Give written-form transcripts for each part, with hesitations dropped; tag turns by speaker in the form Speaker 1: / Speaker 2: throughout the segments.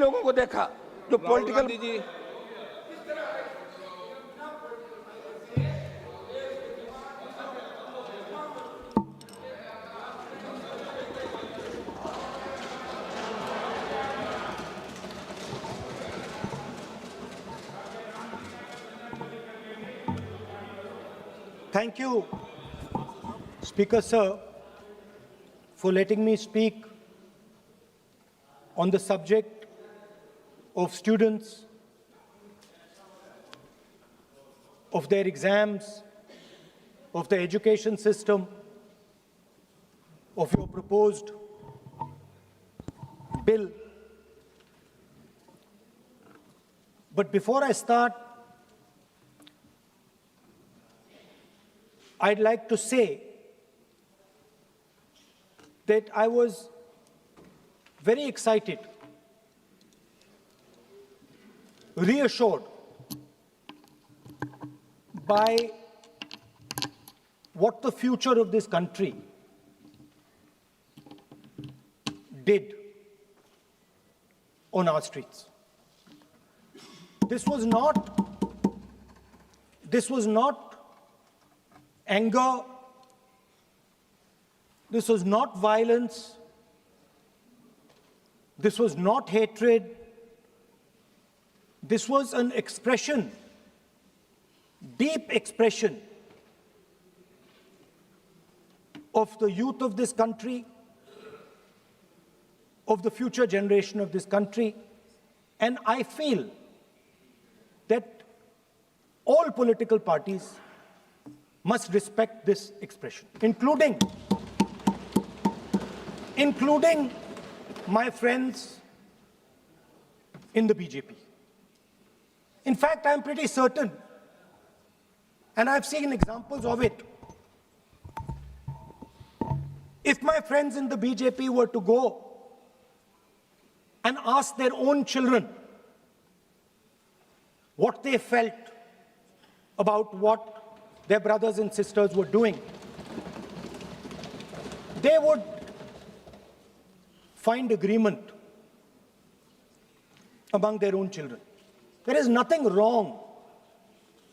Speaker 1: लोगों को देखा जो पॉलिटिकल
Speaker 2: जी
Speaker 3: Thank you, Speaker Sir, for letting me speak on the subject of students, of their exams, of the education system, of your proposed bill. But before I start, I'd like to say that I was very excited, reassured by what the future of this country did on our streets. This was not anger, this was not violence, this was not hatred, this was an expression, deep expression of the youth of this country, of the future generation of this country, and I feel that all political parties must respect this expression, including my friends in the BJP. In fact, I'm pretty certain, and I've seen examples of it, if my friends in the BJP were to go and ask their own children what they felt about what their brothers and sisters were doing, they would find agreement among their own children. There is nothing wrong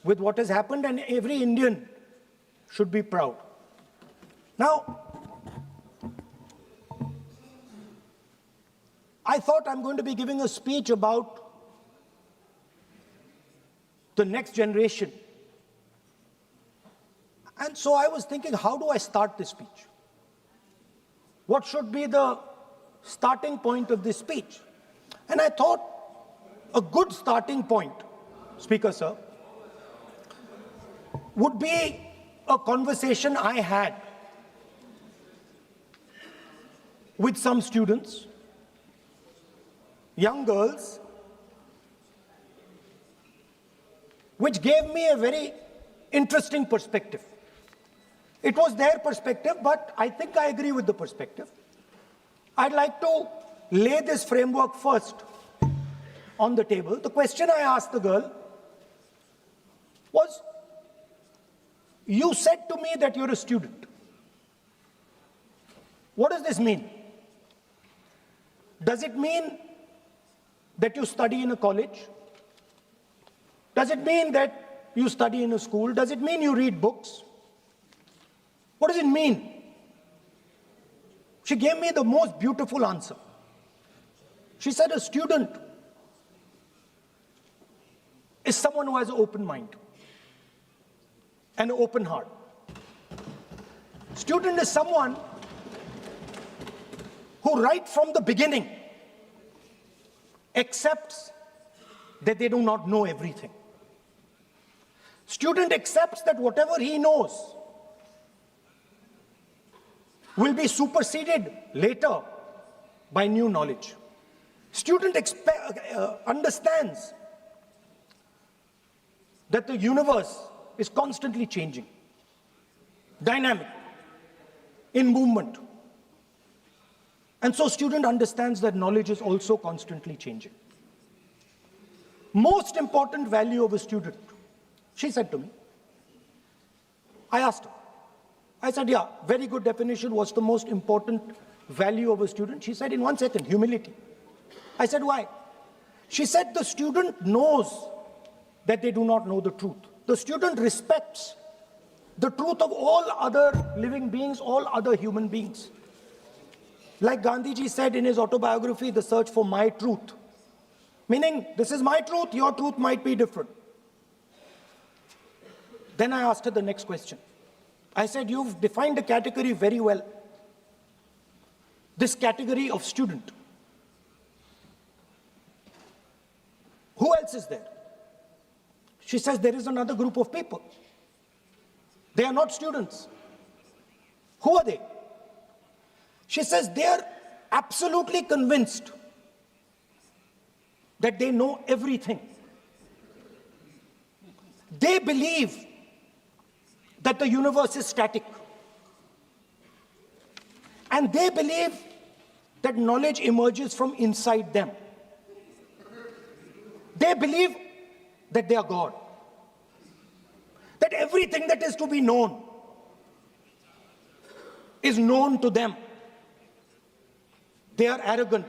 Speaker 3: with what has happened, and every Indian should be proud. Now, I thought I'm going to be giving a speech about the next generation. And so I was thinking, how do I start this speech? What should be the starting point of this speech? And I thought a good starting point, Speaker Sir, would be a conversation I had with some students, young girls, which gave me a very interesting perspective. It was their perspective, but I think I agree with the perspective. I'd like to lay this framework first on the table. The question I asked the girl was, you said to me that you're a student. What does this mean? Does it mean that you study in a college? Does it mean that you study in a school? Does it mean you read books? What does it mean? She gave me the most beautiful answer. She said a student is someone who has an open mind and an open heart. Student is someone who right from the beginning accepts that they do not know everything. Student accepts that whatever he knows will be superseded later by new knowledge. Student understands that the universe is constantly changing, dynamic, in movement. And so student understands that knowledge is also constantly changing. Most important value of a student, she said to me. I asked her. I said, yeah, very good definition. What's the most important value of a student? She said, in 1 second, humility. I said, why? She said the student knows that they do not know the truth. The student respects the truth of all other living beings, all other human beings. Like Gandhiji said in his autobiography, The Search for My Truth. Meaning, this is my truth, your truth might be different. Then I asked her the next question. I said, you've defined a category very well. This category of student. Who else is there? She says there is another group of people. They are not students. Who are they? She says they are absolutely convinced that they know everything. They believe that the universe is static. And they believe that knowledge emerges from inside them. They believe that they are God. That everything that is to be known is known to them. They are arrogant.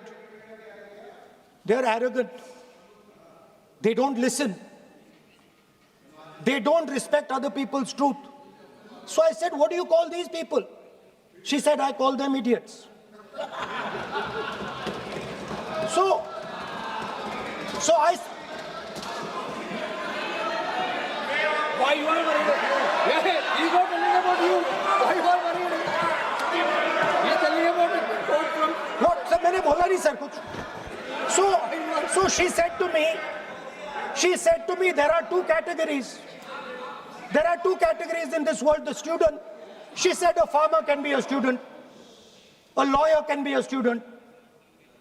Speaker 3: They are arrogant. They don't listen. They don't respect other people's truth. So I said, what do you call these people? She said, I call them idiots. So I...
Speaker 2: Why you are worried? Yeah, he's not telling about you. Why you are worried? He's telling about the quote from...
Speaker 3: What? Sir, मैंने बोला नहीं sir कुछ. So she said to me, there are two categories. There are two categories in this world, the student. She said a farmer can be a student. A lawyer can be a student.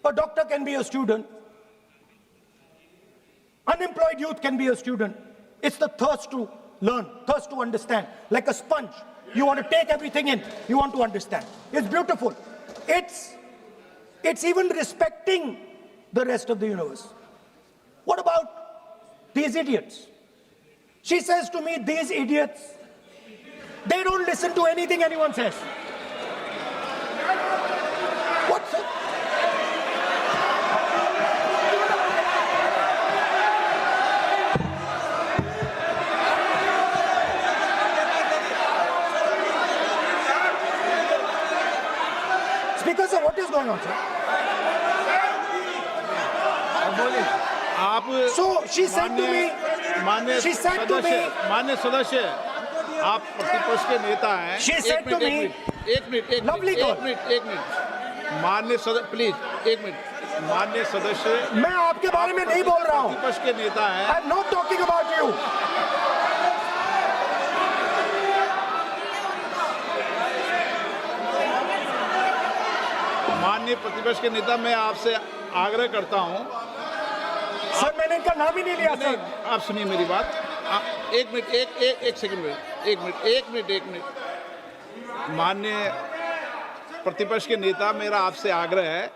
Speaker 3: A doctor can be a student. Unemployed youth can be a student. It's the thirst to learn, thirst to understand. Like a sponge. You want to take everything in. You want to understand. It's beautiful. It's even respecting the rest of the universe. What about these idiots? She says to me, these idiots, they don't listen to anything anyone says. What, sir? Speaker, sir, what is going on, sir?
Speaker 4: आप
Speaker 3: So she said to me,
Speaker 4: मान्य
Speaker 3: she said to me,
Speaker 4: मान्य सदस्य आप प्रतिपक्ष के नेता हैं
Speaker 3: she said to me,
Speaker 4: एक मिनट
Speaker 3: Lovely girl.
Speaker 4: मान्य सदस्य प्लीज एक मिनट मान्य सदस्य
Speaker 3: मैं आपके बारे में नहीं बोल रहा हूं.
Speaker 4: प्रतिपक्ष के नेता हैं
Speaker 3: I'm not talking about you.
Speaker 4: माननीय प्रतिपक्ष के नेता मैं आपसे आग्रह करता हूं
Speaker 3: सर मैंने इनका नाम ही नहीं लिया सर.
Speaker 4: आप सुनिए मेरी बात एक मिनट एक सेकंड एक मिनट माननीय प्रतिपक्ष के नेता मेरा आपसे आग्रह है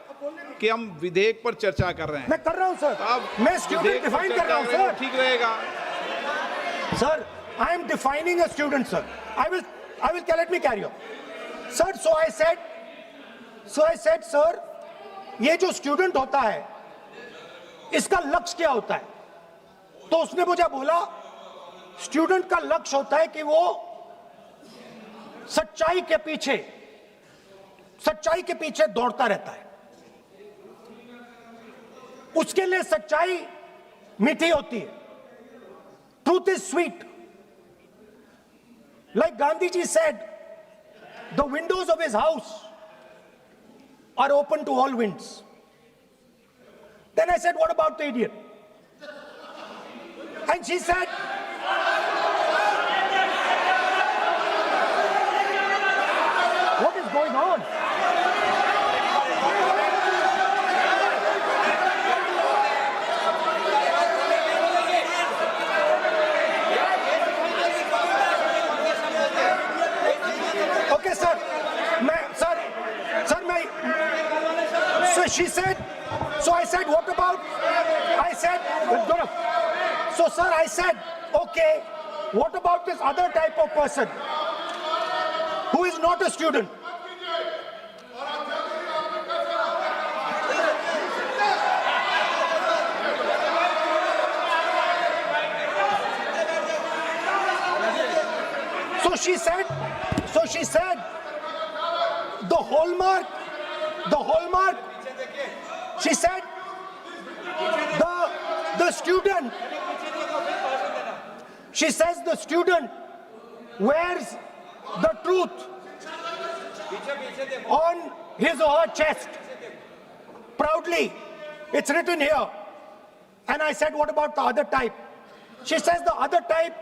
Speaker 4: कि हम विधेयक पर चर्चा कर रहे हैं.
Speaker 3: मैं कर रहा हूं सर.
Speaker 4: आप
Speaker 3: मैं स्टूडेंट डिफाइन कर रहा हूं सर.
Speaker 4: ठीक रहेगा.
Speaker 3: Sir, I am defining a student, sir. I will let me carry on. Sir, so I said, sir, ये जो स्टूडेंट होता है, इसका लक्ष्य क्या होता है? तो उसने मुझे बोला, स्टूडेंट का लक्ष्य होता है कि वो सच्चाई के पीछे दौड़ता रहता है. उसके लिए सच्चाई मीठी होती है. Truth is sweet. Like Gandhiji said, the windows of his house are open to all winds. Then I said, what about the idiot? And she said, what is going on? Okay, sir. So she said, so I said, what about? I said, so sir, I said, okay, what about this other type of person who is not a student? she said, the hallmark, she said, the student, she says the student wears the truth on his or her chest proudly. It's written here. And I said, what about the other type? She says the other type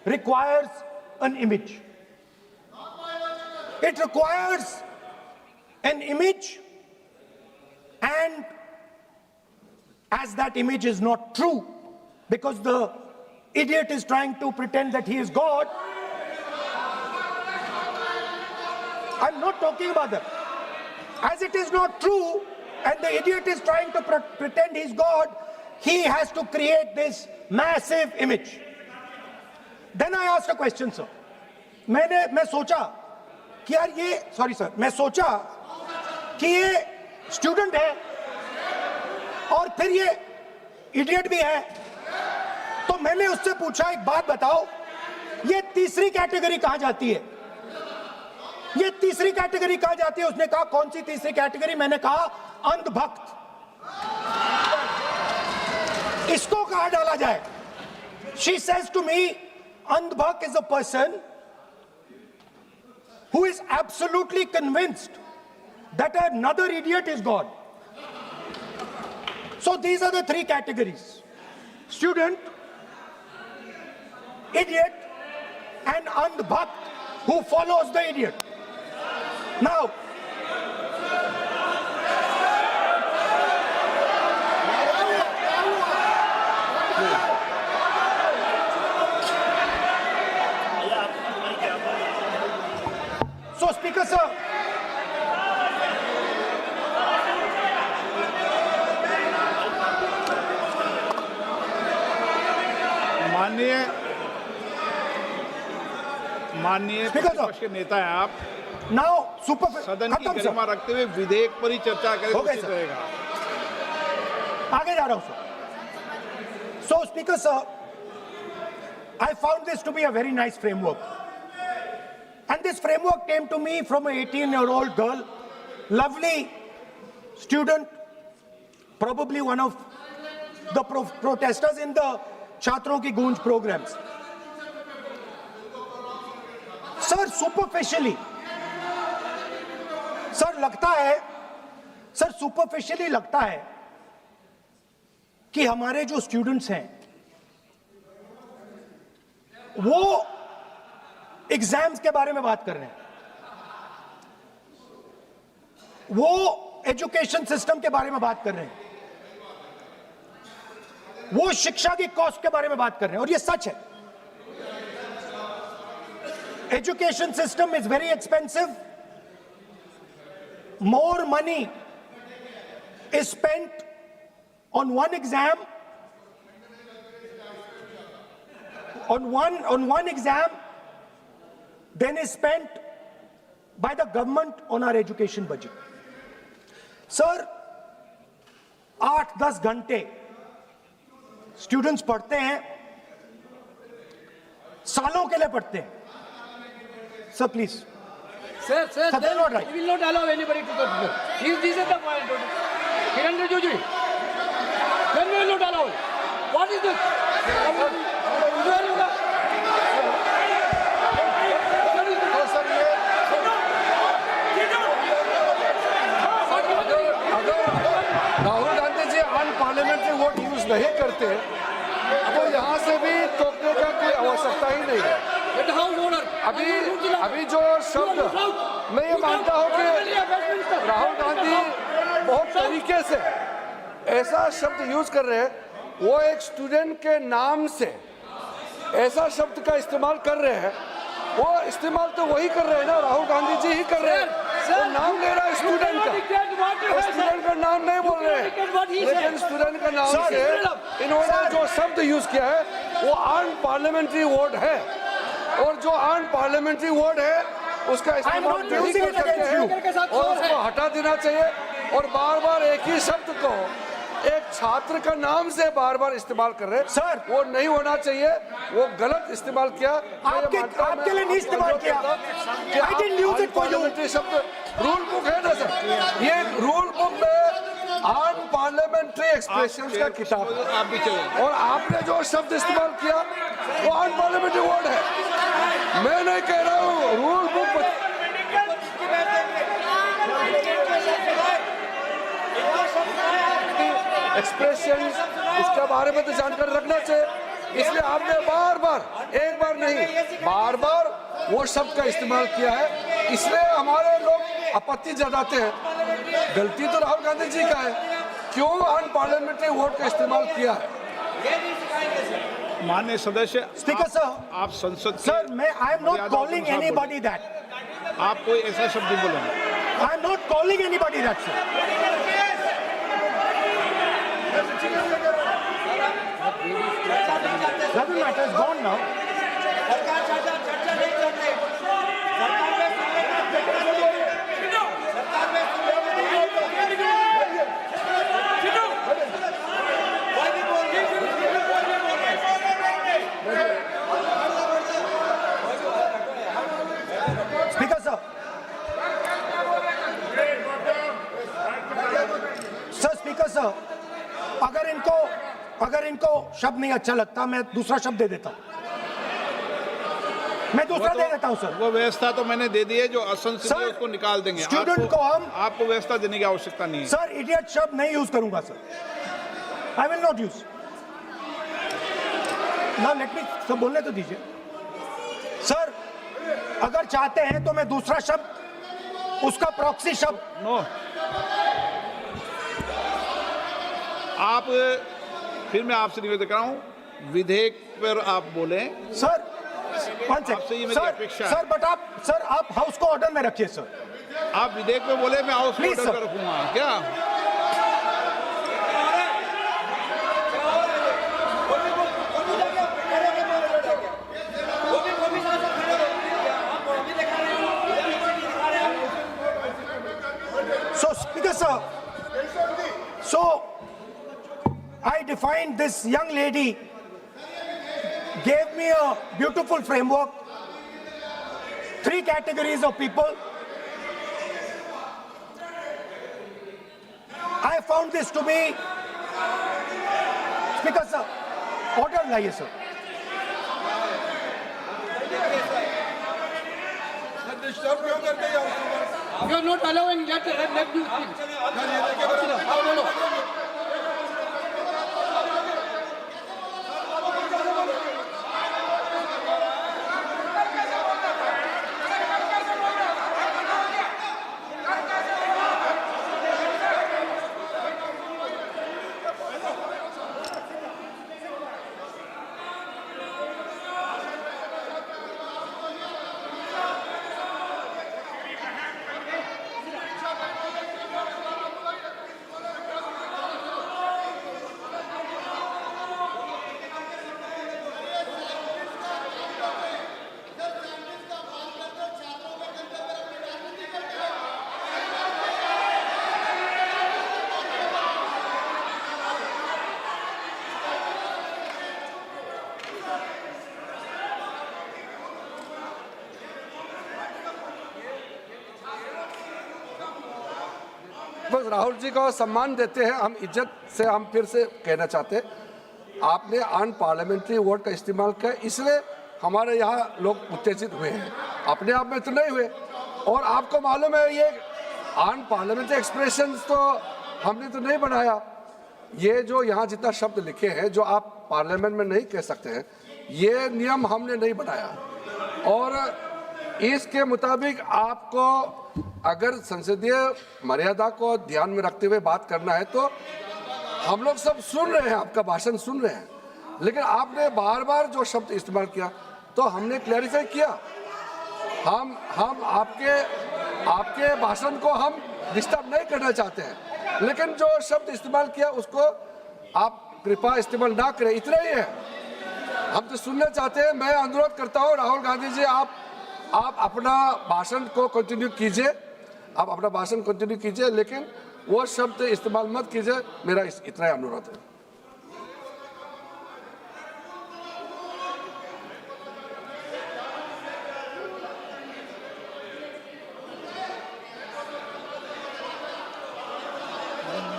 Speaker 3: requires an image. It requires an image, and as that image is not true, because the idiot is trying to pretend that he is God. I'm not talking about that. As it is not true, and the idiot is trying to pretend he's God, he has to create this massive image. Then I asked a question, sir. मैं सोचा कि यार ये, sorry sir, मैं सोचा कि ये student है और फिर ये इडियट भी है, तो मैंने उससे पूछा एक बात बताओ, ये तीसरी कैटेगरी कहां जाती है? ये तीसरी कैटेगरी कहां जाती है? उसने कहा कौन सी तीसरी कैटेगरी? मैंने कहा अंधभक्त। इसको कहां डाला जाए? She says to me, अंधभक्त is a person who is absolutely convinced that another idiot is God. So these are the three categories: student, idiot, and andhbhakt who follows the idiot. Now, so Speaker sir,
Speaker 4: माननीय
Speaker 3: Speaker, sir.
Speaker 4: प्रतिपक्ष के नेता हैं आप,
Speaker 3: now super
Speaker 4: सदन की
Speaker 3: खत्म,
Speaker 4: गरिमा
Speaker 3: sir.
Speaker 4: रखते हुए विधेयक पर ही चर्चा करें तो
Speaker 3: हो गए,
Speaker 4: उचित
Speaker 3: सर।
Speaker 4: रहेगा।
Speaker 3: आगे जा रहा हूं sir. So Speaker sir, I found this to be a very nice framework, and this framework came to me from an 18-year-old girl, lovely student, probably one of the protesters in the Chhatron Ki Goonj programs. Sir superficially, sir लगता है, sir superficially लगता है कि हमारे जो students हैं वो exams के बारे में बात कर रहे हैं, वो एजुकेशन सिस्टम के बारे में बात कर रहे हैं, वो शिक्षा की कॉस्ट के बारे में बात कर रहे हैं, और ये सच है. Education system is very expensive. More money is spent on one exam, on one exam, than is spent by the government on our education budget. Sir, 8-10 घंटे students पढ़ते हैं, सालों के लिए पढ़ते हैं. Sir, please.
Speaker 2: Sir,
Speaker 3: they're not right.
Speaker 2: we will not allow anybody to touch this. This is the point. Kiran Rijiju, then we will not allow it. What is this?
Speaker 5: Rahul Gandhi ji unparliamentary word use नहीं करते तो यहाँ से भी टोकने का कोई आवश्यकता ही नहीं है. अभी जो शब्द मैं ये मानता हूँ कि राहुल गांधी बहुत तरीके से ऐसा शब्द यूज कर रहे हैं, वो एक स्टूडेंट के नाम से ऐसा शब्द का इस्तेमाल कर रहे हैं. वो इस्तेमाल तो वही कर रहे हैं ना, राहुल गांधी जी ही कर रहे हैं. वो नाम ले रहा है स्टूडेंट का, स्टूडेंट का नाम नहीं बोल रहे हैं, लेकिन स्टूडेंट का नाम से इन्होंने जो शब्द यूज किया है वो अनपार्लियामेंट्री वर्ड है, और जो अनपार्लियामेंट्री वर्ड है उसका इस्तेमाल नहीं कर सकते हैं और उसको हटा देना चाहिए. और बार बार एक ही शब्द को एक छात्र का नाम से बार बार इस्तेमाल कर रहे हैं
Speaker 3: सर,
Speaker 5: वो नहीं होना चाहिए, वो गलत इस्तेमाल किया।
Speaker 3: आपके लिए नहीं इस्तेमाल किया। I didn't use it for you.
Speaker 5: शब्द रूल बुक है ना सर, ये रूल बुक में अनपार्लियामेंट्री एक्सप्रेशंस का किताब है।
Speaker 4: आप भी चले।
Speaker 5: और आपने जो शब्द इस्तेमाल किया वो अनपार्लियामेंट्री वर्ड है। मैं नहीं कह रहा हूँ, रूल बुक एक्सप्रेशन उसके बारे में तो जानकारी रखना चाहिए। इसलिए आपने बार बार, एक बार नहीं बार बार वो शब्द का इस्तेमाल किया है, इसलिए हमारे लोग आपत्ति जताते हैं। गलती तो राहुल गांधी जी का है, क्यों अनपार्लियामेंट्री वर्ड का इस्तेमाल किया है।
Speaker 4: माननीय सदस्य,
Speaker 3: स्पीकर सर,
Speaker 4: आप संसद
Speaker 3: सर मैं आई एम नॉट
Speaker 4: मर्यादा
Speaker 3: कॉलिंग
Speaker 4: के अनुसार
Speaker 3: एनीबॉडी दैट,
Speaker 4: बोलें। आप कोई ऐसा शब्द नहीं बोलेंगे।
Speaker 3: I am not calling anybody that sir. Doesn't matter, it's gone now. Speaker sir. Sir, Speaker sir, अगर इनको शब्द नहीं अच्छा लगता मैं दूसरा शब्द दे देता हूं, मैं दूसरा दे देता हूं सर।
Speaker 4: वो व्यवस्था तो मैंने दे दी है, जो असंसदीय
Speaker 3: सर,
Speaker 4: उसको निकाल देंगे।
Speaker 3: स्टूडेंट को हम
Speaker 4: आपको व्यवस्था देने की आवश्यकता नहीं है।
Speaker 3: सर इडियट शब्द नहीं यूज करूंगा sir, I will not use. ना लेट मी सब बोलने तो दीजिए सर। अगर चाहते हैं तो मैं दूसरा शब्द, उसका प्रॉक्सी शब्द।
Speaker 4: नो, आप फिर मैं आपसे निवेदन कर रहा हूं, विधेयक पर आप बोले
Speaker 3: सर।
Speaker 4: आपसे ये मेरी अपेक्षा है।
Speaker 3: सर बट आप हाउस को ऑर्डर में रखिए सर।
Speaker 4: आप विधेयक पे बोले, मैं हाउस
Speaker 3: Please,
Speaker 4: ऑर्डर
Speaker 3: sir.
Speaker 4: कर रखूंगा क्या?
Speaker 3: So Speaker sir, so I defined this young lady, gave me a beautiful framework, 3 categories of people. I found this to be, Speaker sir, order लाइए sir.
Speaker 2: You are not allowing let you speak.
Speaker 5: बस राहुल जी को सम्मान देते हैं हम, इज्जत से हम फिर से कहना चाहते हैं, आपने अनपार्लियामेंट्री वर्ड का इस्तेमाल किया, इसलिए हमारे यहाँ लोग उत्तेजित हुए हैं, अपने आप में तो नहीं हुए। और आपको मालूम है ये अनपार्लियामेंट्री एक्सप्रेशंस तो हमने तो नहीं बनाया, ये जो यहाँ जितना शब्द लिखे हैं जो आप पार्लियामेंट में नहीं कह सकते हैं, ये नियम हमने नहीं बनाया। और इसके मुताबिक आपको अगर संसदीय मर्यादा को ध्यान में रखते हुए बात करना है तो हम लोग सब सुन रहे हैं, आपका भाषण सुन रहे हैं, लेकिन आपने बार बार जो शब्द इस्तेमाल किया तो हमने क्लैरिफाई किया। हम आपके भाषण को हम डिस्टर्ब नहीं करना चाहते हैं, लेकिन जो शब्द इस्तेमाल किया उसको आप कृपया इस्तेमाल ना करें, इतना ही है। हम तो सुनना चाहते हैं। मैं अनुरोध करता हूँ राहुल गांधी जी, आप अपना भाषण को कंटिन्यू कीजिए, आप अपना भाषण कंटिन्यू कीजिए, लेकिन वो शब्द इस्तेमाल मत कीजिए, मेरा इतना ही अनुरोध है।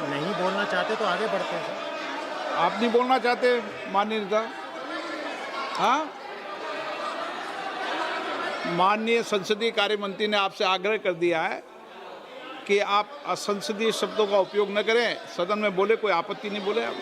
Speaker 3: नहीं बोलना चाहते तो आगे बढ़ते हैं सर।
Speaker 4: आप नहीं बोलना चाहते माननीय नेता? हाँ, माननीय संसदीय कार्य मंत्री ने आपसे आग्रह कर दिया है कि आप असंसदीय शब्दों का उपयोग न करें, सदन में बोले, कोई आपत्ति नहीं बोले आप।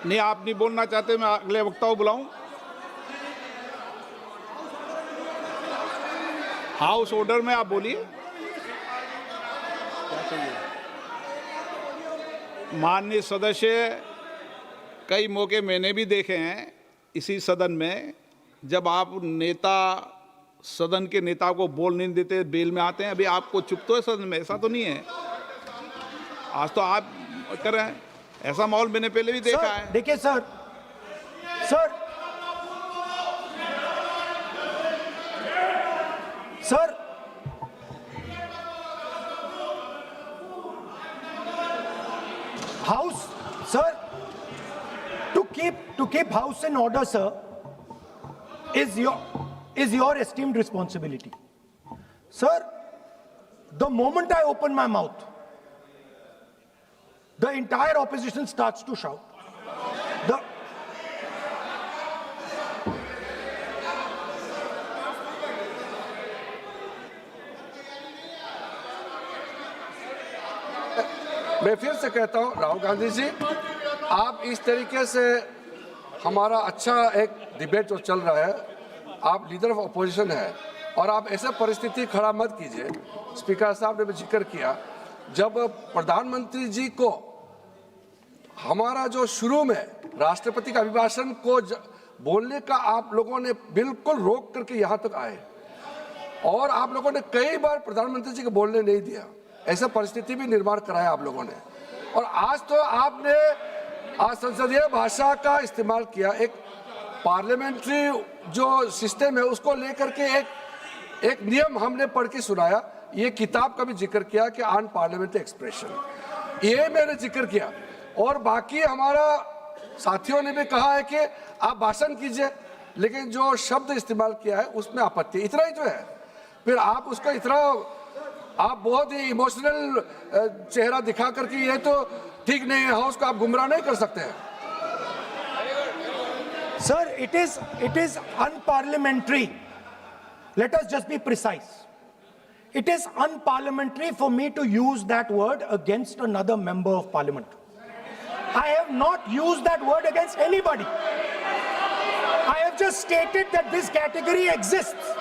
Speaker 4: नहीं, आप नहीं बोलना चाहते, मैं अगले वक्ता को बुलाऊं। हाउस ऑर्डर में आप बोलिए। माननीय सदस्य, कई मौके मैंने भी देखे हैं इसी सदन में, जब आप नेता सदन के नेता को बोल नहीं देते, बेल में आते हैं। अभी आपको चुप तो है सदन में, ऐसा तो नहीं है। आज तो आप कर रहे हैं, ऐसा माहौल मैंने पहले भी देखा है।
Speaker 3: देखिए sir, house sir, to keep house in order, sir, is your esteemed responsibility. Sir, the moment I open my mouth, the entire opposition starts to shout.
Speaker 5: मैं फिर से कहता हूं, राहुल गांधी जी, आप इस तरीके से हमारा अच्छा एक डिबेट जो चल रहा है, आप लीडर ऑफ अपोजिशन है और आप ऐसे परिस्थिति खड़ा मत कीजिए। स्पीकर साहब ने भी जिक्र किया, जब प्रधानमंत्री जी को हमारा जो शुरू में राष्ट्रपति का अभिभाषण को बोलने का आप लोगों ने बिल्कुल रोक करके यहाँ तक आए और आप लोगों ने कई बार प्रधानमंत्री जी को बोलने नहीं दिया, ऐसा परिस्थिति भी निर्माण कराया आप लोगों ने। और आज तो आपने आज संसदीय भाषा का इस्तेमाल किया, एक पार्लियामेंट्री जो सिस्टम है उसको लेकर के एक नियम हमने पढ़ के सुनाया। ये किताब का भी जिक्र किया कि अन पार्लियामेंट्री एक्सप्रेशन, ये मैंने जिक्र किया। और बाकी हमारा साथियों ने भी कहा है कि आप भाषण कीजिए, लेकिन जो शब्द इस्तेमाल किया है उसमें आपत्ति, इतना ही तो है। फिर आप उसको इतना आप बहुत ही इमोशनल चेहरा दिखा करके ये तो ठीक नहीं है, हाउस को आप गुमराह नहीं कर सकते हैं।
Speaker 3: Sir, it is unparliamentary. Let us just be precise. It is unparliamentary for me to use that word against another member of parliament. I have not used that word against anybody. I have just stated that this category exists.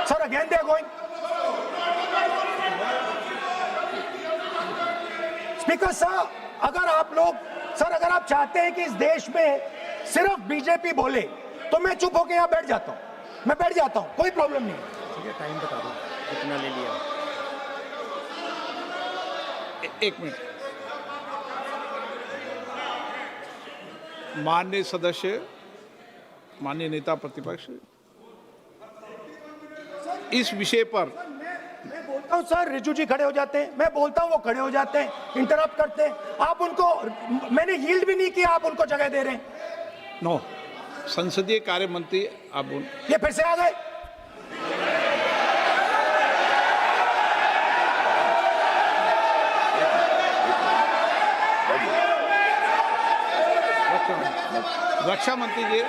Speaker 3: Sir, again they are going. Speaker sir, अगर आप लोग sir अगर आप चाहते हैं कि इस देश में सिर्फ बीजेपी बोले तो मैं चुप होकर यहाँ बैठ जाता हूँ, मैं बैठ जाता हूँ, कोई प्रॉब्लम नहीं। ठीक है, टाइम बता दो कितना ले लिया।
Speaker 4: एक मिनट, माननीय सदस्य, माननीय नेता प्रतिपक्ष, इस विषय पर
Speaker 3: मैं बोलता हूं सर, रिजू जी खड़े हो जाते हैं, मैं बोलता हूं वो खड़े हो जाते हैं, इंटरप्ट करते हैं। आप उनको, मैंने यील्ड भी नहीं किया, आप उनको जगह दे रहे हैं।
Speaker 4: नो, संसदीय कार्य मंत्री आप बोल,
Speaker 3: ये फिर से आ गए।
Speaker 4: रक्षा मंत्री जी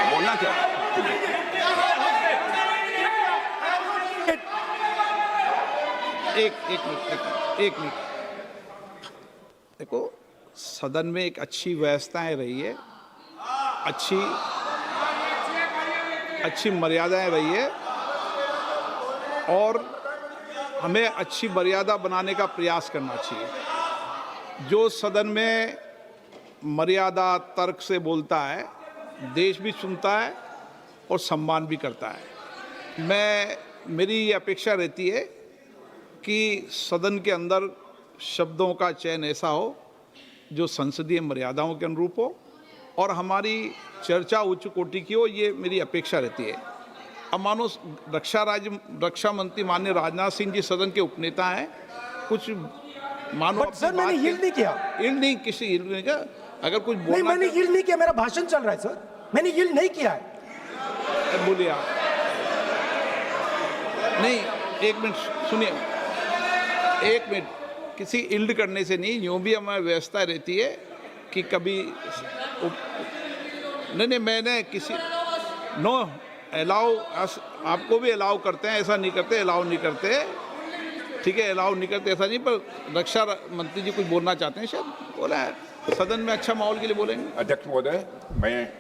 Speaker 1: बोलना क्या?
Speaker 4: एक मिनट देखो, सदन में एक अच्छी व्यवस्थाएं रही है, अच्छी मर्यादाएं रही है, और हमें अच्छी मर्यादा बनाने का प्रयास करना चाहिए। जो सदन में मर्यादा तर्क से बोलता है, देश भी सुनता है और सम्मान भी करता है। मेरी ये अपेक्षा रहती है कि सदन के अंदर शब्दों का चयन ऐसा हो जो संसदीय मर्यादाओं के अनुरूप हो और हमारी चर्चा उच्च कोटि की हो, ये मेरी अपेक्षा रहती है। अब मानो रक्षा मंत्री माननीय राजनाथ सिंह जी सदन के उपनेता हैं, कुछ मानो
Speaker 3: सर मैंने यील्ड नहीं किया।
Speaker 4: यील्ड नहीं, किसी यील्ड नहीं किया। अगर कुछ
Speaker 3: नहीं,
Speaker 4: बोलना
Speaker 3: मैंने यील्ड नहीं किया, मेरा भाषण चल रहा है सर, मैंने यील्ड नहीं किया है।
Speaker 4: बोलिए आप। नहीं, एक मिनट सुनिए, एक मिनट, किसी इल्ड करने से नहीं, यूँ भी हमारी व्यवस्था रहती है कि कभी नहीं मैंने किसी नो अलाउ, आपको भी अलाउ करते हैं, ऐसा नहीं करते, अलाउ नहीं करते, ठीक है, अलाउ नहीं करते ऐसा नहीं, पर रक्षा मंत्री जी कुछ बोलना चाहते हैं, शायद बोला है, सदन में अच्छा माहौल के लिए बोलेंगे।
Speaker 6: अध्यक्ष महोदय, मैं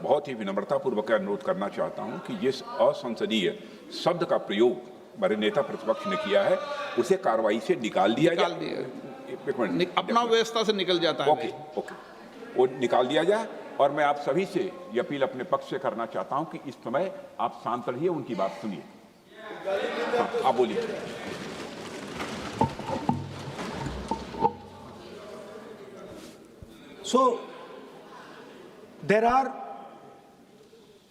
Speaker 6: बहुत ही विनम्रतापूर्वक अनुरोध करना चाहता हूं कि जिस असंसदीय शब्द का प्रयोग हमारे नेता प्रतिपक्ष ने किया है उसे कार्रवाई से निकाल दिया जाए। एक मिनट,
Speaker 4: अपना व्यवस्था से निकल जाता है।
Speaker 6: ओके, वो निकाल दिया जाए। और मैं आप सभी से ये अपील अपने पक्ष से करना चाहता हूं कि इस समय आप शांत रहिए, उनकी बात सुनिए। हाँ, आप बोलिए।
Speaker 3: So, there are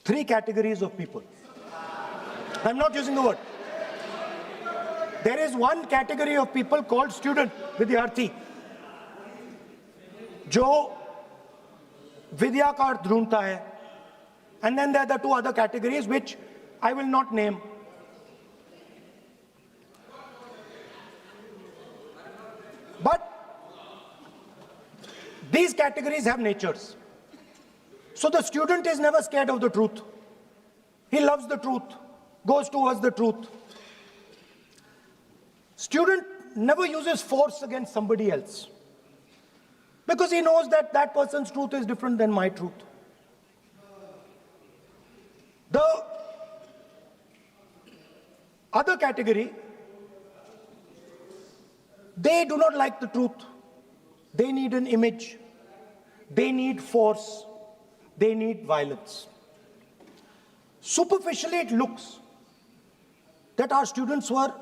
Speaker 3: 3 categories of people. I'm not using the word. There is one category of people called student, विद्यार्थी, जो विद्या का अर्थ ढूंढता है, and then there are the 2 other categories which I will not name. But these categories have natures. So the student is never scared of the truth. He loves the truth, goes towards the truth. Student never uses force against somebody else because he knows that that person's truth is different than my truth. The other category, they do not like the truth. They need an image. They need force. They need violence. Superficially, it looks that our students were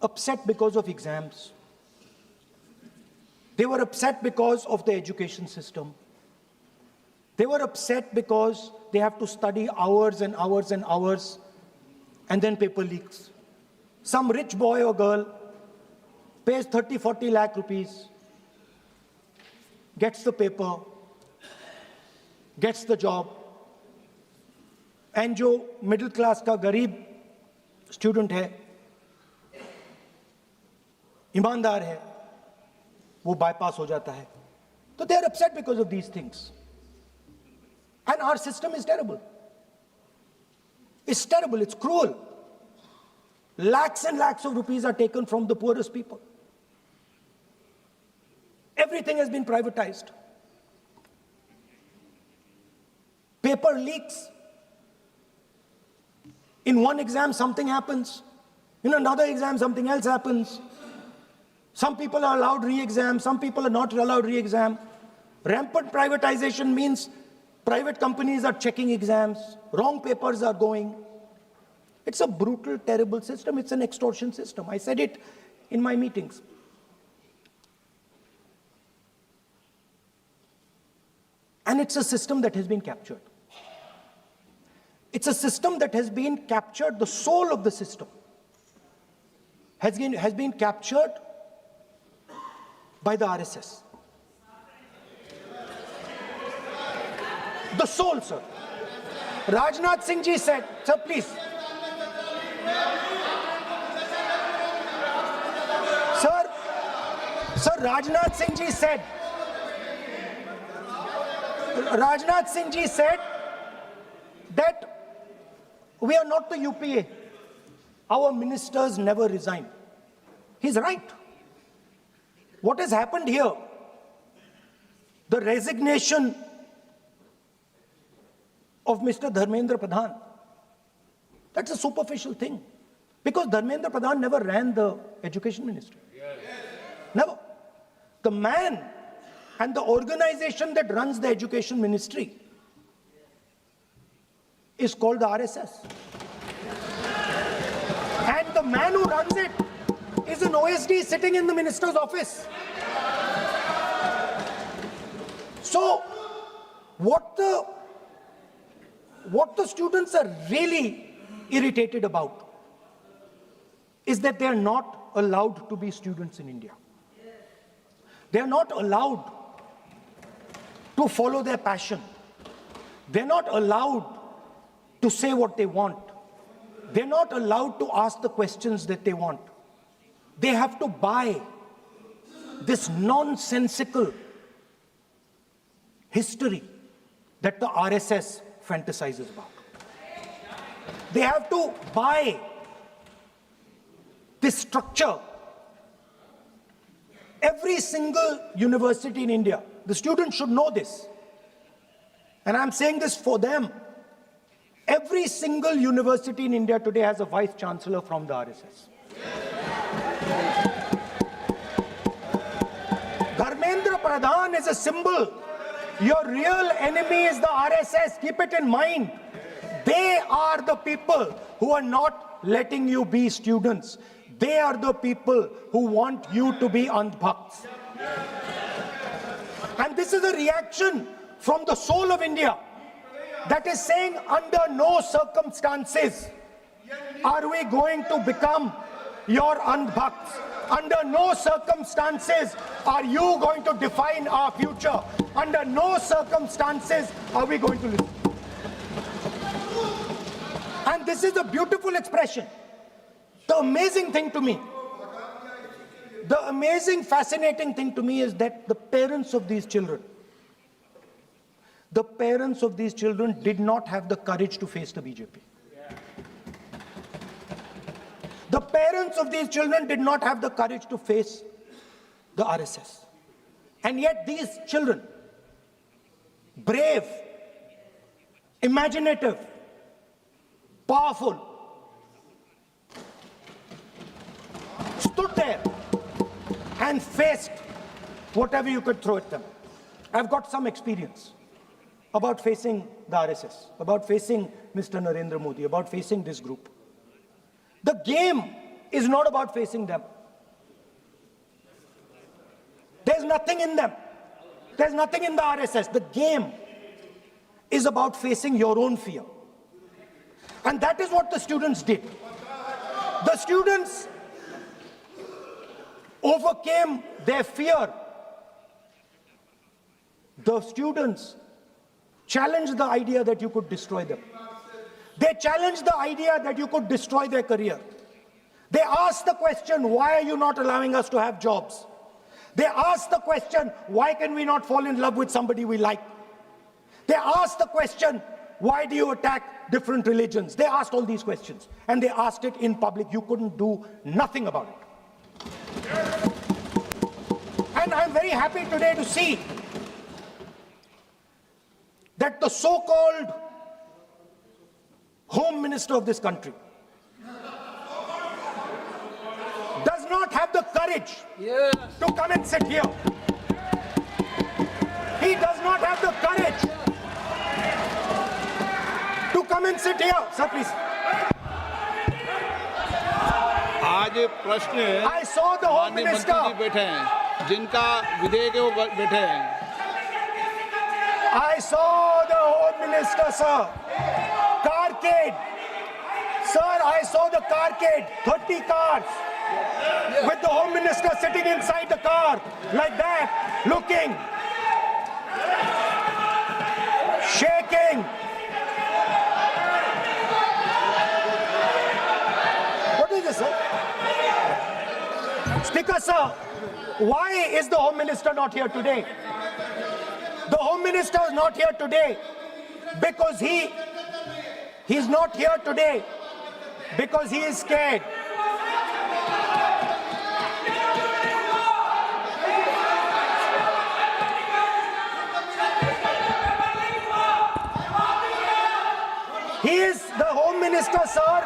Speaker 3: upset because of exams. They were upset because of the education system. They were upset because they have to study hours and hours and hours, and then paper leaks. Some rich boy or girl pays 30-40 lakh rupees, gets the paper, gets the job, and जो middle class का गरीब student है, ईमानदार है, वो bypass हो जाता है. So they are upset because of these things. And our system is terrible. It's terrible, it's cruel. Lakhs and lakhs of rupees are taken from the poorest people. Everything has been privatized. Paper leaks. In one exam, something happens. In another exam, something else happens. Some people are allowed re-exam, some people are not allowed re-exam. Rampant privatization means private companies are checking exams, wrong papers are going. It's a brutal, terrible system. It's an extortion system. I said it in my meetings. And it's a system that has been captured. It's a system that has been captured, the soul of the system has been captured by the RSS. The soul, sir. Rajnath Singh ji said, sir, please. Sir, Rajnath Singh ji said, Rajnath Singh ji said that we are not the UPA. Our ministers never resign. He's right. What has happened here? The resignation of Mr. Dharmendra Pradhan. That's a superficial thing. Because Dharmendra Pradhan never ran the education ministry. Never. The man and the organization that runs the education ministry is called the RSS. And the man who runs it is an OSD sitting in the minister's office. So, what the students are really irritated about is that they are not allowed to be students in India. They are not allowed to follow their passion. They're not allowed to say what they want. They're not allowed to ask the questions that they want. They have to buy this nonsensical history that the RSS fantasizes about. They have to buy this structure. Every single university in India, the students should know this, and I'm saying this for them. Every single university in India today has a vice chancellor from the RSS. Dharmendra Pradhan is a symbol. Your real enemy is the RSS. Keep it in mind. They are the people who are not letting you be students. They are the people who want you to be andhbhakts. And this is a reaction from the soul of India that is saying, under no circumstances are we going to become your andhbhakts. Under no circumstances are you going to define our future. Under no circumstances are we going to listen. And this is a beautiful expression. The amazing thing to me, the amazing, fascinating thing to me is that the parents of these children did not have the courage to face the BJP. The parents of these children did not have the courage to face the RSS. And yet these children, brave, imaginative, powerful, stood there and faced whatever you could throw at them. I've got some experience about facing the RSS, about facing Mr. Narendra Modi, about facing this group. The game is not about facing them. There's nothing in them. There's nothing in the RSS. The game is about facing your own fear. And that is what the students did. The students overcame their fear. The students challenged the idea that you could destroy them. They challenged the idea that you could destroy their career. They asked the question, why are you not allowing us to have jobs? They asked the question, why can we not fall in love with somebody we like? They asked the question, why do you attack different religions? They asked all these questions, and they asked it in public. You couldn't do nothing about it. And I'm very happy today to see that the so-called Home Minister of this country does not have the courage to come and sit here. He does not have the courage to come and sit here. Sir, please.
Speaker 4: आज प्रश्न
Speaker 3: I saw the Home
Speaker 4: माननीय मंत्री जी
Speaker 3: Minister.
Speaker 4: बैठे हैं, जिनका विधेयक है वो बैठे हैं.
Speaker 3: I saw the Home Minister, sir. Carcade. Sir, I saw the carcade. 30 cars. With the Home Minister sitting inside the car. Like that. Looking. Shaking. What is this, sir? Speaker, sir. Why is the Home Minister not here today? The Home Minister is not here today because he's not here today because he is scared. He is the Home Minister, sir.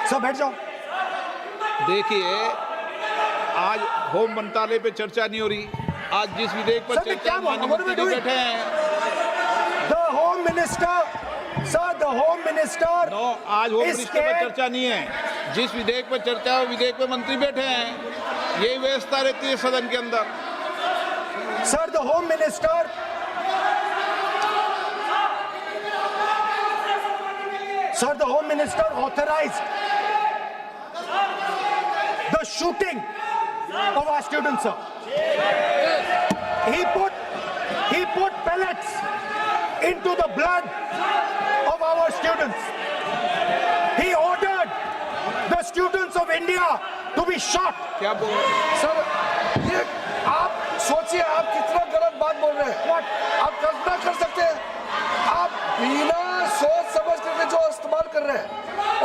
Speaker 3: Sir बैठ जाओ।
Speaker 4: देखिए, आज home मंत्रालय पे चर्चा नहीं हो रही। आज जिस विधेयक पर
Speaker 3: सर,
Speaker 4: चर्चा
Speaker 3: क्या
Speaker 4: माननीय मंत्री जी बैठे हैं।
Speaker 3: The Home Minister, sir, the Home Minister
Speaker 4: no, आज होम
Speaker 3: is
Speaker 4: मिनिस्टर पर
Speaker 3: scared.
Speaker 4: चर्चा नहीं है। जिस विधेयक पर चर्चा है, विधेयक पे मंत्री बैठे हैं। यही व्यवस्था रहती है सदन के अंदर।
Speaker 3: Sir, the Home Minister authorized the shooting of our students, sir. He put pellets into the blood of our students. He ordered the students of India to be shot.
Speaker 4: क्या बोल रहे हैं?
Speaker 5: सर, ये आप सोचिए, आप कितना गलत बात बोल रहे हैं। आप कल्पना कर सकते हैं, आप बिना सोच समझ करके जो इस्तेमाल कर रहे हैं,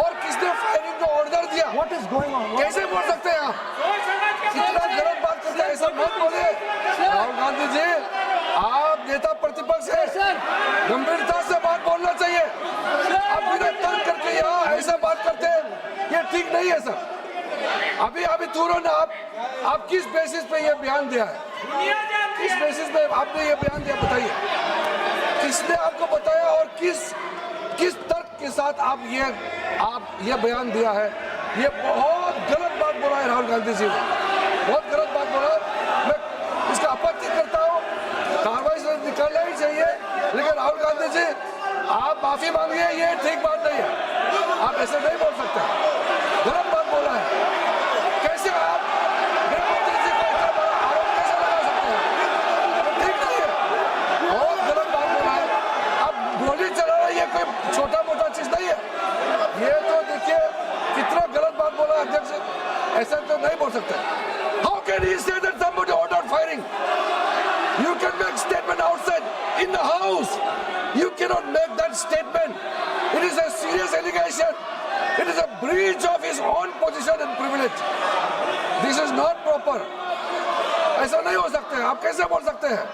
Speaker 5: और किसने फायरिंग का ऑर्डर दिया,
Speaker 3: What is going on?
Speaker 5: कैसे बोल सकते हैं आप? कितना गलत बात करते हैं, ऐसा मत बोले। राहुल गांधी जी, आप नेता प्रतिपक्ष हैं, गंभीरता से बात बोलना चाहिए। आप बिना तर्क करके यहाँ ऐसा बात करते हैं, ये ठीक नहीं है सर। अभी तुरंत आप किस बेसिस पे ये बयान दिया है? किस बेसिस पे आपने ये बयान दिया, बताइए। किसने आपको बताया और किस तर्क के साथ आप ये बयान दिया है? ये बहुत गलत बात बोला है राहुल गांधी जी ने, बहुत गलत बात बोला। मैं इसका आपत्ति करता हूँ, कार्रवाई से निकालना ही चाहिए, लेकिन राहुल गांधी जी आप माफी मांगिए, ये ठीक बात नहीं है। आप ऐसे नहीं बोल सकते, गलत बात बोला है। कैसे आप गृहमंत्री जी को इतना बड़ा आरोप कैसे लगा सकते हैं? ठीक नहीं है, बहुत गलत बात बोला है। आप गोली चलाना ये कोई छोटा मोटा चीज नहीं है। ये तो देखिए कितना गलत बात बोला अध्यक्ष, ऐसा तो नहीं बोल सकते। How can he say that somebody ordered firing? You can make statement outside in the house. You cannot make that statement. It is a serious allegation. It is a breach of his own position and privilege. This is not proper. ऐसा नहीं हो सकते हैं, आप कैसे बोल सकते हैं?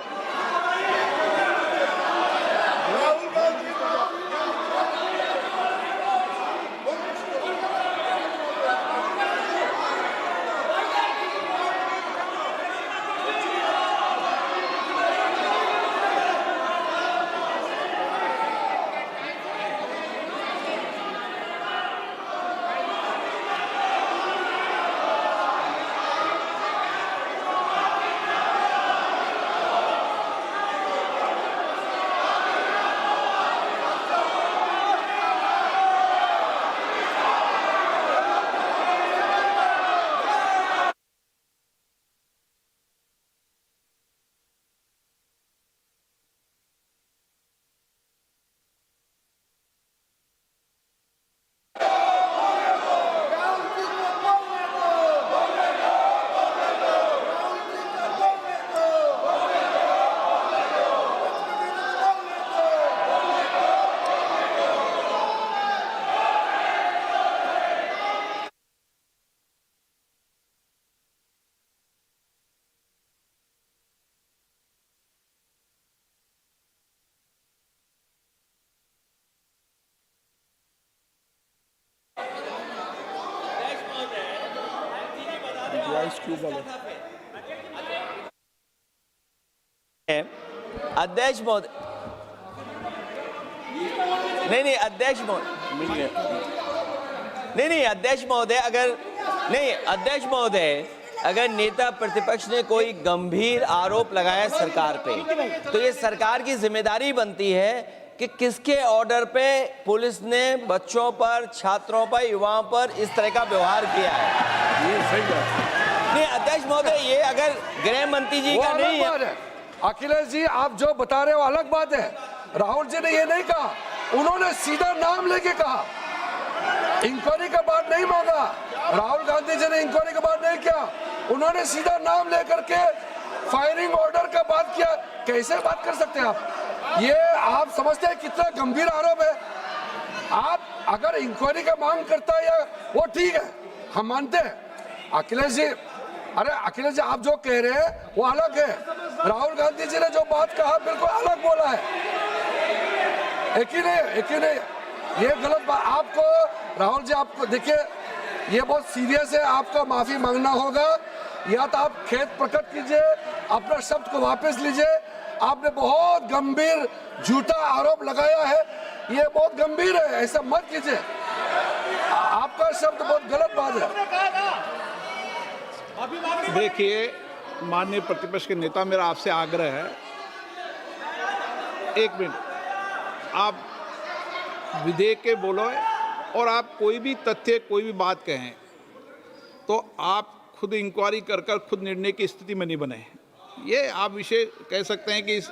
Speaker 1: अध्यक्ष महोदय, नहीं अध्यक्ष महोदय, नहीं अध्यक्ष महोदय, अध्यक्ष महोदय, अगर नेता प्रतिपक्ष ने कोई गंभीर आरोप लगाया सरकार पे, तो ये सरकार की जिम्मेदारी बनती है कि किसके ऑर्डर पे पुलिस ने बच्चों पर, छात्रों पर, युवाओं पर इस तरह का व्यवहार किया है।
Speaker 5: ये सही बात
Speaker 1: नहीं अध्यक्ष महोदय, ये अगर गृह मंत्री जी का नहीं है।
Speaker 5: अखिलेश जी, आप जो बता रहे हो अलग बात है। राहुल जी ने ये नहीं कहा, उन्होंने सीधा नाम लेके कहा। इंक्वायरी का बात नहीं मांगा, राहुल गांधी जी ने इंक्वायरी का बात नहीं किया, उन्होंने सीधा नाम लेकर के फायरिंग ऑर्डर का बात किया। कैसे बात कर सकते हैं आप? ये आप समझते हैं कितना गंभीर आरोप है? आप अगर इंक्वायरी का मांग करता है या वो ठीक है, हम मानते हैं। अखिलेश जी, अरे अखिलेश जी आप जो कह रहे हैं वो अलग है, राहुल गांधी जी ने जो बात कहा बिल्कुल अलग बोला है। एक ही नहीं, ये गलत बात। आपको राहुल जी, आपको देखिए ये बहुत सीरियस है, आपको माफी मांगना होगा, या तो आप खेद प्रकट कीजिए, अपना शब्द को वापस लीजिए। आपने बहुत गंभीर झूठा आरोप लगाया है, ये बहुत गंभीर है, ऐसा मत कीजिए। आपका शब्द बहुत गलत बात है।
Speaker 4: देखिए माननीय प्रतिपक्ष के नेता, मेरा आपसे आग्रह है, एक मिनट, आप विधेयक के बोलो और आप कोई भी तथ्य, कोई भी बात कहें तो आप खुद इंक्वायरी कर खुद निर्णय की स्थिति में नहीं बने। ये आप विषय कह सकते हैं कि इस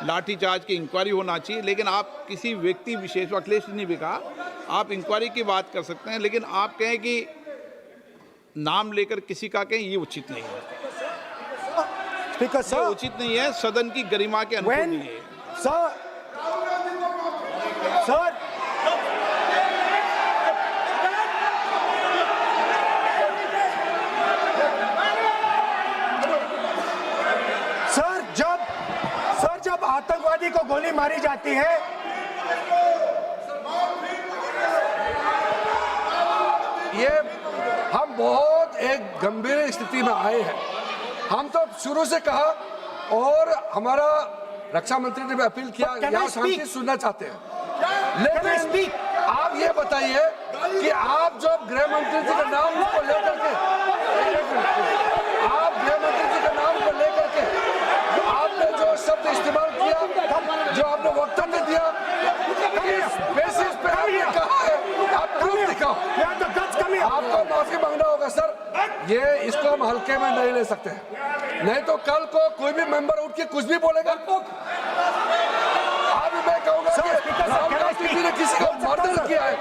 Speaker 4: लाठीचार्ज की इंक्वायरी होना चाहिए, लेकिन आप किसी व्यक्ति विशेष, अखिलेश जी ने भी कहा, आप इंक्वायरी की बात कर सकते हैं, लेकिन आप कहें कि नाम लेकर किसी का कहें, ये उचित नहीं है।
Speaker 3: Speaker,
Speaker 4: ये
Speaker 3: sir,
Speaker 4: उचित नहीं है, सदन की गरिमा के अनुकूल
Speaker 3: when,
Speaker 4: नहीं है।
Speaker 3: sir, जब आतंकवादी को गोली मारी जाती है,
Speaker 5: ये हम बहुत एक गंभीर स्थिति में आए हैं। हम तो शुरू से कहा, और हमारा रक्षा मंत्री ने भी अपील किया, यहाँ शांति सुनना चाहते हैं। लेकिन आप ये बताइए कि आप जो गृह मंत्री जी का नाम को लेकर के, आप गृह मंत्री जी का नाम को लेकर के आपने जो शब्द इस्तेमाल किया, जो आपने वक्तव्य दिया, किस बेसिस पे आपने कहा है, आप प्रूफ दिखाओ। आपको माफी मांगना होगा सर, ये इसको हम हल्के में नहीं ले सकते हैं, नहीं तो कल को कोई भी मेंबर उठ के कुछ भी बोलेगा। अभी मैं कहूंगा कि राहुल गांधी जी ने किसी को मर्डर किया है,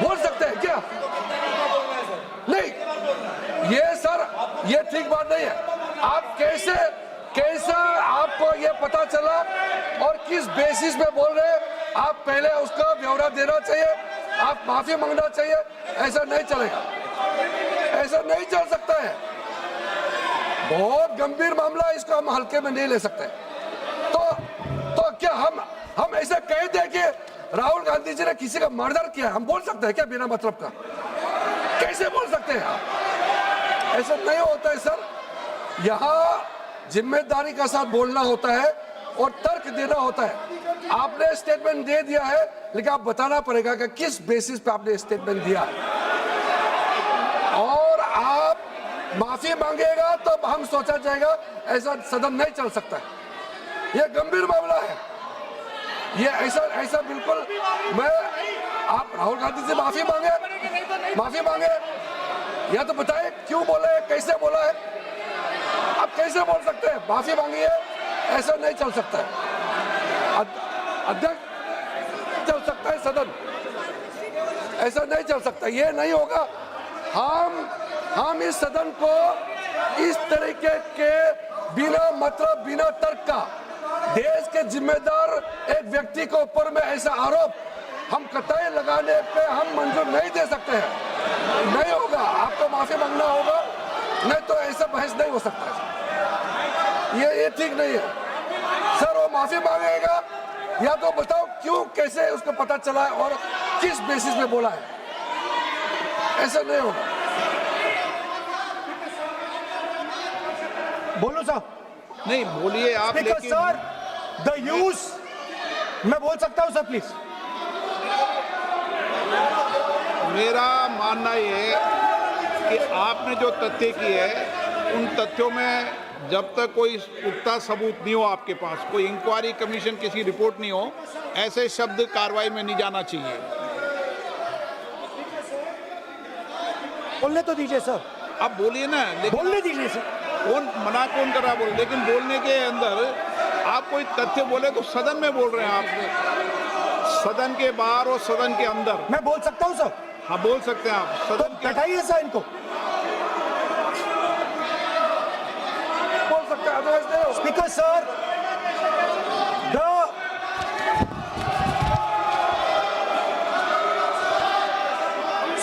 Speaker 5: बोल सकते हैं क्या? नहीं, ये सर ये ठीक बात नहीं है। आप कैसा आपको ये पता चला और किस बेसिस पे बोल रहे हैं? आप पहले उसका ब्यौरा देना चाहिए, आप माफी मांगना चाहिए। ऐसा नहीं चलेगा, ऐसा नहीं चल सकता है। बहुत गंभीर मामला है, इसको हम हल्के में नहीं ले सकते। तो क्या हम ऐसा कह दें कि राहुल गांधी जी ने किसी का मर्डर किया, हम बोल सकते हैं क्या बिना मतलब का? कैसे बोल सकते हैं आप? ऐसा नहीं होता है सर। यहाँ जिम्मेदारी का साथ बोलना होता है और तर्क देना होता है। आपने स्टेटमेंट दे दिया है, लेकिन आप बताना पड़ेगा कि किस बेसिस पे आपने स्टेटमेंट दिया, और आप माफी मांगेगा तो हम सोचा जाएगा। ऐसा सदन नहीं चल सकता है, यह गंभीर मामला है। ये ऐसा बिल्कुल आप राहुल गांधी से माफी मांगे, या तो बताए क्यों बोले, कैसे बोला है। आप कैसे बोल सकते हैं? माफी मांगिए, ऐसा नहीं चल सकता है। अध्यक्ष चल सकता है सदन, ऐसा नहीं चल सकता, ये नहीं होगा। हम इस सदन को इस तरीके के बिना मतलब, बिना तर्क का, देश के जिम्मेदार एक व्यक्ति के ऊपर में ऐसा आरोप हम कतई लगाने पे हम मंजूर नहीं दे सकते हैं। नहीं होगा, आपको माफी मांगना होगा, नहीं तो ऐसा बहस नहीं हो सकता है। ये ठीक नहीं है सर। वो माफी मांगेगा, या तो बताओ क्यों, कैसे उसको पता चला है और किस बेसिस पे बोला है। ऐसा नहीं होगा।
Speaker 3: बोलो साहब।
Speaker 4: नहीं बोलिए आप, लेकिन
Speaker 3: सर द यूज, मैं बोल सकता हूं सर प्लीज?
Speaker 4: मेरा मानना ये है कि आपने जो तथ्य किए हैं, उन तथ्यों में जब तक कोई पुख्ता सबूत नहीं हो आपके पास, कोई इंक्वायरी कमीशन किसी रिपोर्ट नहीं हो, ऐसे शब्द कार्रवाई में नहीं जाना चाहिए।
Speaker 3: बोलने तो दीजिए सर।
Speaker 4: आप बोलिए ना, लेकिन
Speaker 3: बोलने दीजिए सर।
Speaker 4: कौन कर रहा बोले, लेकिन बोलने के अंदर आप कोई तथ्य बोले तो सदन में बोल रहे हैं आप, सदन के बाहर और सदन के अंदर।
Speaker 3: मैं बोल सकता हूं सर?
Speaker 4: हाँ बोल सकते हैं आप
Speaker 3: तो
Speaker 4: सदन के
Speaker 3: बैठाइए सर इनको।
Speaker 5: बोल सकते हैं, अदरवाइज नहीं होगा।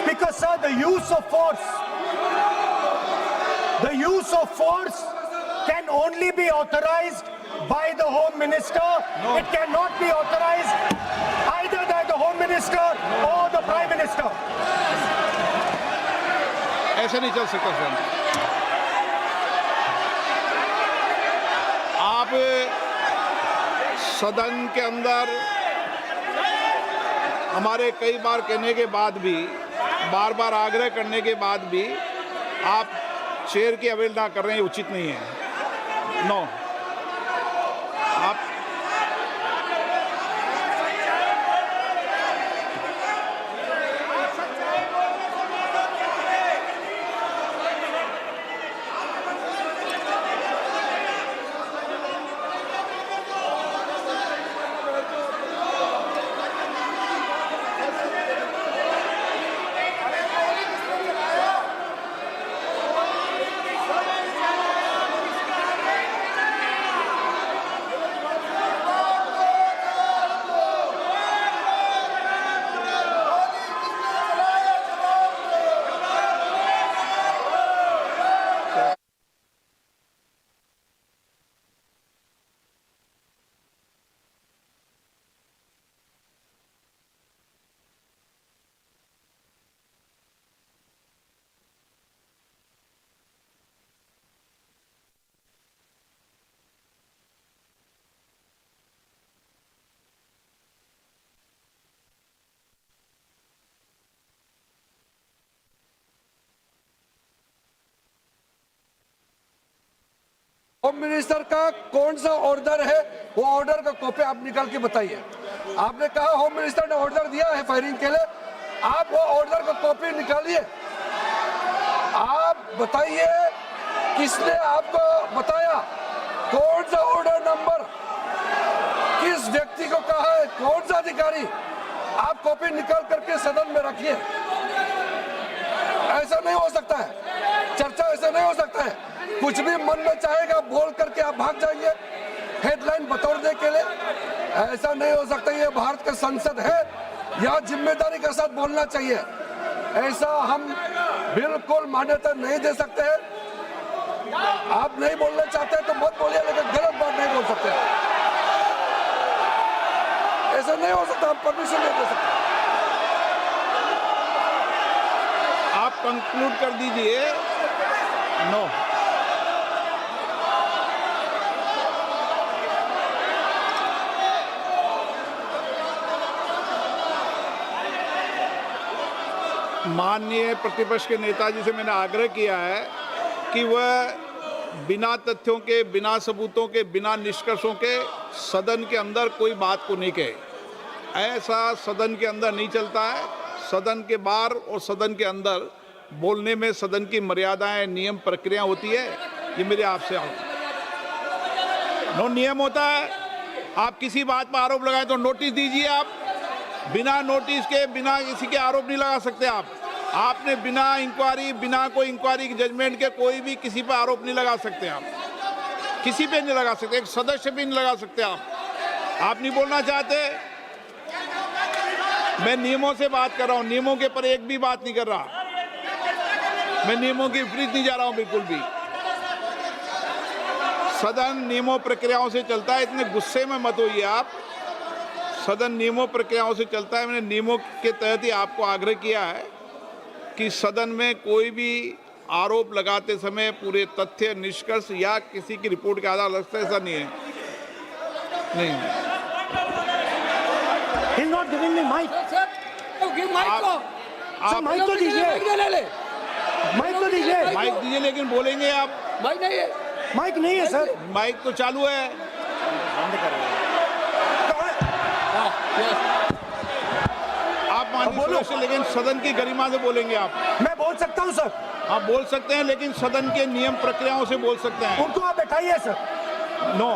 Speaker 3: Speaker sir, the use of force can only be authorized by the Home Minister.
Speaker 4: No.
Speaker 3: It cannot be authorized either by the Home Minister or the Prime Minister.
Speaker 4: ऐसे नहीं चल सकता सर। आप सदन के अंदर हमारे कई बार कहने के बाद भी, बार बार आग्रह करने के बाद भी आप चेयर की अवहेलना कर रहे हैं, उचित नहीं है। नो, आप
Speaker 5: होम मिनिस्टर का कौन सा ऑर्डर है, वो ऑर्डर का कॉपी आप निकाल के बताइए। आपने कहा होम मिनिस्टर ने ऑर्डर दिया है फायरिंग के लिए, आप वो ऑर्डर का कॉपी निकालिए। आप बताइए किसने आपको बताया, कौन सा ऑर्डर नंबर, किस व्यक्ति को कहा है, कौन सा अधिकारी। आप कॉपी निकाल करके सदन में रखिए। ऐसा नहीं हो सकता है, चर्चा ऐसा नहीं हो सकता है। कुछ भी मन में चाहेगा बोल करके आप भाग जाएंगे हेडलाइन बतौरने के लिए। ऐसा नहीं हो सकता। ये भारत का संसद है, यहाँ जिम्मेदारी के साथ बोलना चाहिए। ऐसा हम बिल्कुल मान्यता नहीं दे सकते हैं। आप नहीं बोलना चाहते तो मत बोलिए, लेकिन गलत बात नहीं बोल सकते। ऐसा नहीं हो सकता, हम परमिशन नहीं दे सकते।
Speaker 4: आप कंक्लूड कर दीजिए। नो, माननीय प्रतिपक्ष के नेताजी से मैंने आग्रह किया है कि वह बिना तथ्यों के, बिना सबूतों के, बिना निष्कर्षों के सदन के अंदर कोई बात को नहीं कहे। ऐसा सदन के अंदर नहीं चलता है। सदन के बाहर और सदन के अंदर बोलने में सदन की मर्यादाएं, नियम, प्रक्रिया होती है। ये मेरे आपसे नो नियम होता है। आप किसी बात पर आरोप लगाए तो नोटिस दीजिए। आप बिना नोटिस के, बिना किसी के आरोप नहीं लगा सकते। आपने बिना इंक्वायरी, बिना कोई इंक्वायरी की जजमेंट के कोई भी किसी पर आरोप नहीं लगा सकते। आप किसी पे नहीं लगा सकते, एक सदस्य भी नहीं लगा सकते। आप नहीं बोलना चाहते, मैं नियमों से बात कर रहा हूं, नियमों के पर एक भी बात नहीं कर रहा। मैं नियमों के विपरीत नहीं जा रहा हूं बिल्कुल भी। सदन नियमों प्रक्रियाओं से चलता है, इतने गुस्से में मत होइए आप। सदन नियमों प्रक्रियाओं से चलता है। मैंने नियमों के तहत ही आपको आग्रह किया है कि सदन में कोई भी आरोप लगाते समय पूरे तथ्य, निष्कर्ष या किसी की रिपोर्ट के आधार लगता है, ऐसा नहीं है। नहीं,
Speaker 3: He's not giving me mic.
Speaker 4: आप
Speaker 3: माइक तो दीजिए, माइक तो दीजिए।
Speaker 4: माइक दीजिए, लेकिन बोलेंगे आप।
Speaker 2: माइक नहीं है,
Speaker 3: माइक नहीं है सर।
Speaker 4: माइक तो चालू है। आप माननीय सदस्य, लेकिन सदन की गरिमा से बोलेंगे आप।
Speaker 3: मैं बोल सकता हूं सर।
Speaker 4: आप बोल सकते हैं, लेकिन सदन के नियम प्रक्रियाओं से बोल सकते हैं।
Speaker 3: उनको आप बैठाइए सर।
Speaker 4: नो,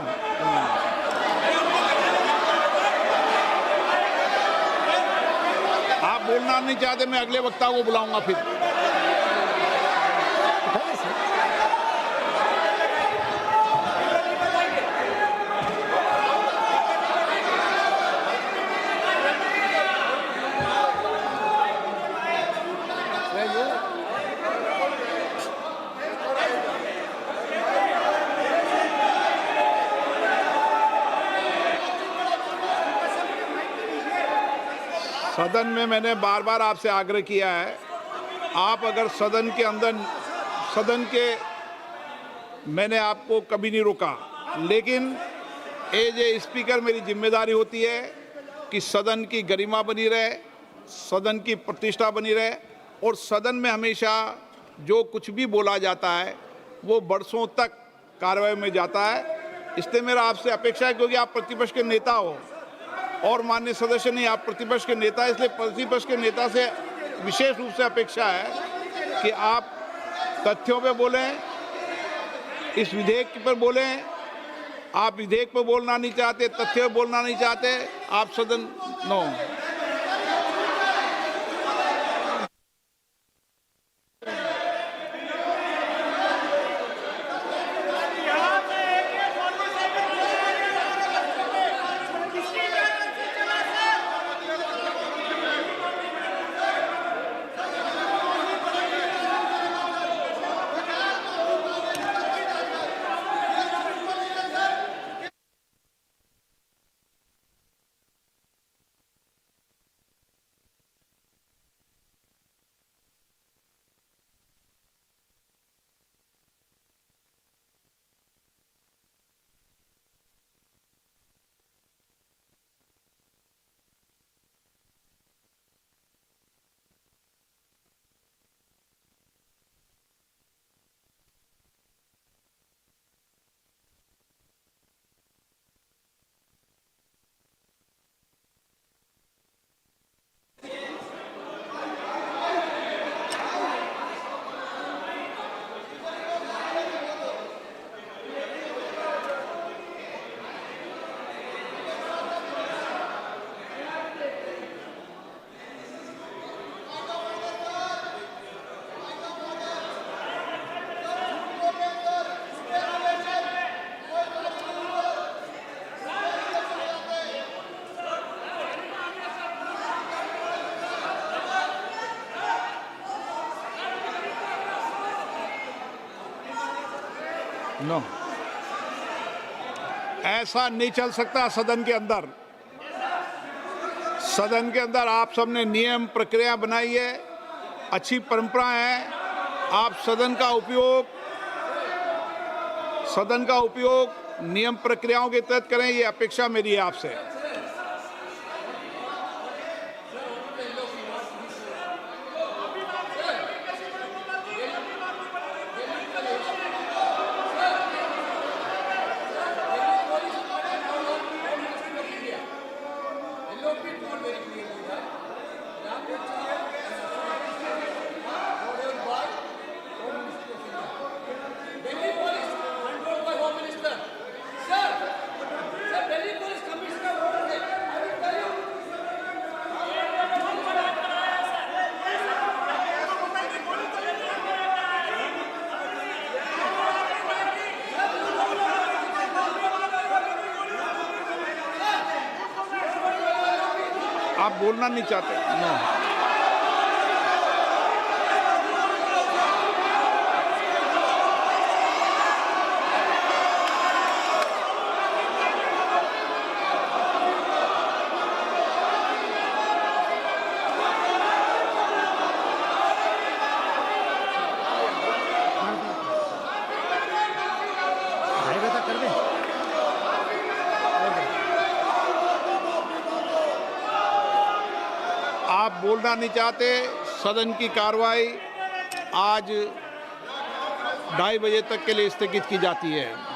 Speaker 4: आप बोलना नहीं चाहते, मैं अगले वक्ता को बुलाऊंगा फिर। सदन में मैंने बार बार आपसे आग्रह किया है, आप अगर सदन के अंदर, मैंने आपको कभी नहीं रोका, लेकिन एज ए स्पीकर मेरी जिम्मेदारी होती है कि सदन की गरिमा बनी रहे, सदन की प्रतिष्ठा बनी रहे, और सदन में हमेशा जो कुछ भी बोला जाता है वो बरसों तक कार्रवाई में जाता है। इसलिए मेरा आपसे अपेक्षा है, क्योंकि आप प्रतिपक्ष के नेता हो और माननीय सदस्य नहीं, आप प्रतिपक्ष के नेता, इसलिए प्रतिपक्ष के नेता से विशेष रूप से अपेक्षा है कि आप तथ्यों पे बोलें, इस विधेयक पर बोलें। आप विधेयक पर बोलना नहीं चाहते, तथ्य पर बोलना नहीं चाहते, आप सदन नो। नो, ऐसा नहीं चल सकता सदन के अंदर। सदन के अंदर आप सबने नियम प्रक्रिया बनाई है, अच्छी परंपरा है। आप सदन का उपयोग नियम प्रक्रियाओं के तहत करें, ये अपेक्षा मेरी है आपसे। आप बोलना नहीं चाहते? नो। आप बोलना नहीं चाहते। सदन की कार्रवाई आज 2:30 बजे तक के लिए स्थगित की जाती है।